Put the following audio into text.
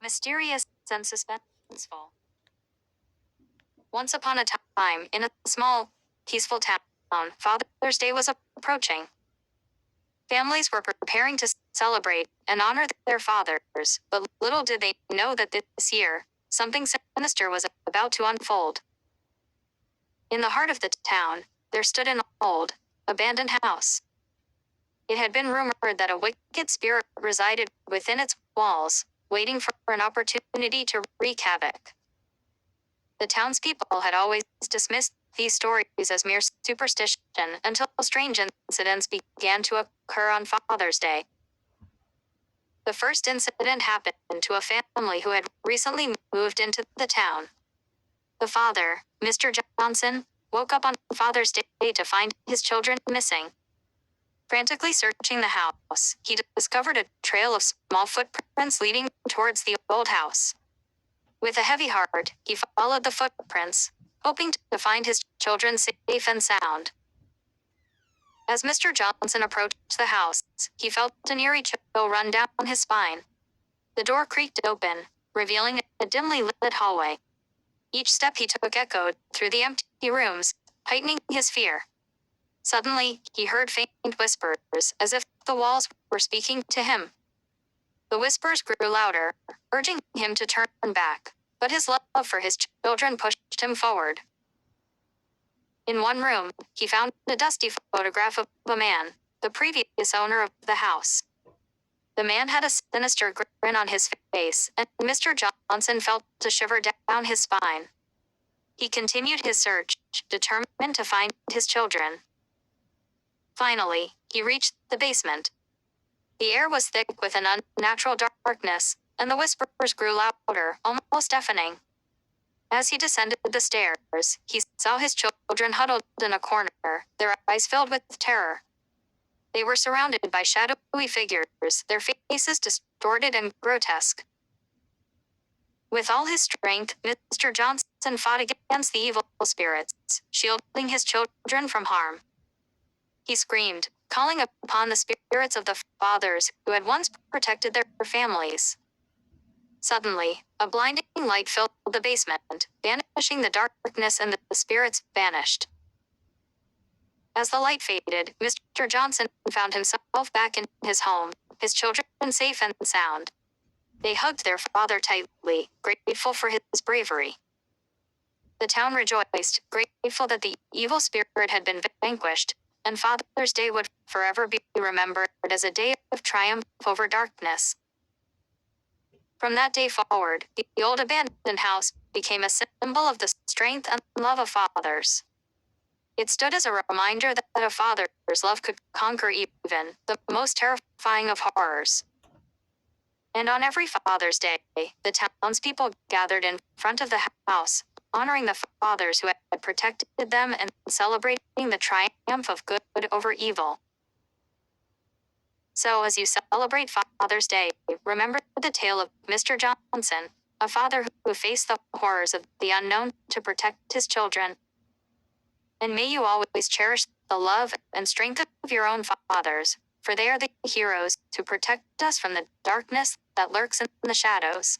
mysterious and suspenseful. Once upon a time, in a small, peaceful town, Father's Day was approaching. Families were preparing to celebrate and honor their fathers, but little did they know that this year, something sinister was about to unfold. In the heart of the town, there stood an old, abandoned house. It had been rumored that a wicked spirit resided within its walls, waiting for an opportunity to wreak havoc. The townspeople had always dismissed these stories as mere superstition until strange incidents began to occur on Father's Day. The first incident happened to a family who had recently moved into the town. The father, Mr. Johnson, woke up on Father's Day to find his children missing. Frantically searching the house, he discovered a trail of small footprints leading towards the old house. With a heavy heart, he followed the footprints, hoping to find his children safe and sound. As Mr. Johnson approached the house, he felt an eerie chill run down his spine. The door creaked open, revealing a dimly lit hallway. Each step he took echoed through the empty rooms, heightening his fear. Suddenly, he heard faint whispers, as if the walls were speaking to him. The whispers grew louder, urging him to turn back, but his love for his children pushed him forward. In one room, he found a dusty photograph of a man, the previous owner of the house. The man had a sinister grin on his face, and Mr. Johnson felt a shiver down his spine. He continued his search, determined to find his children. Finally, he reached the basement. The air was thick with an unnatural darkness, and the whispers grew louder, almost deafening. As he descended the stairs, he saw his children huddled in a corner, their eyes filled with terror. They were surrounded by shadowy figures, their faces distorted and grotesque. With all his strength, Mr. Johnson fought against the evil spirits, shielding his children from harm. He screamed, calling upon the spirits of the fathers who had once protected their families. Suddenly, a blinding light filled the basement, banishing the darkness, and the spirits vanished. As the light faded, Mr. Johnson found himself back in his home, his children safe and sound. They hugged their father tightly, grateful for his bravery. The town rejoiced, grateful that the evil spirit had been vanquished, and Father's Day would forever be remembered as a day of triumph over darkness. From that day forward, the old abandoned house became a symbol of the strength and love of fathers. It stood as a reminder that a father's love could conquer even the most terrifying of horrors. And on every Father's Day, the townspeople gathered in front of the house, honoring the fathers who had protected them and celebrating the triumph of good over evil. So as you celebrate Father's Day, remember the tale of Mr. Johnson, a father who faced the horrors of the unknown to protect his children. And may you always cherish the love and strength of your own fathers, for they are the heroes to protect us from the darkness that lurks in the shadows.